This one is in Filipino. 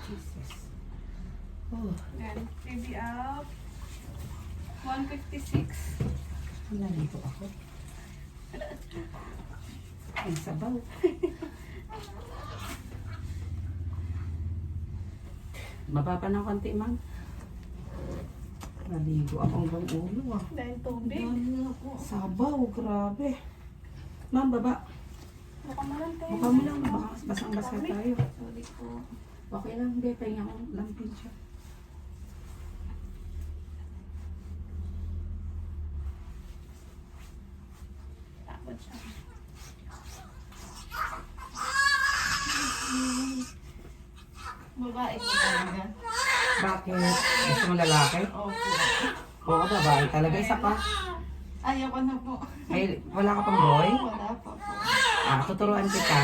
Jesus. Oh, Then, baby out. 156. nalito ako. Ay, sabaw. Baba pa ng konti, ma'am. Naligo ako hanggang ulo, ah. Then, tubig. Sabaw, grabe. Ma'am, baba. Buka mo lang tayo. Buka mo lang, baka basang-basa tayo. Sorry po. Okay lang, hindi. Pahinga ko. Lampin siya. Takot siya. Babae ko talaga. Bakit? Gusto mo lalaki? Opo. Oo, babae talaga. Isa pa. Ayaw ko na po. Ay, wala ka pang boy? Wala pa po. Ah, tuturuan kita.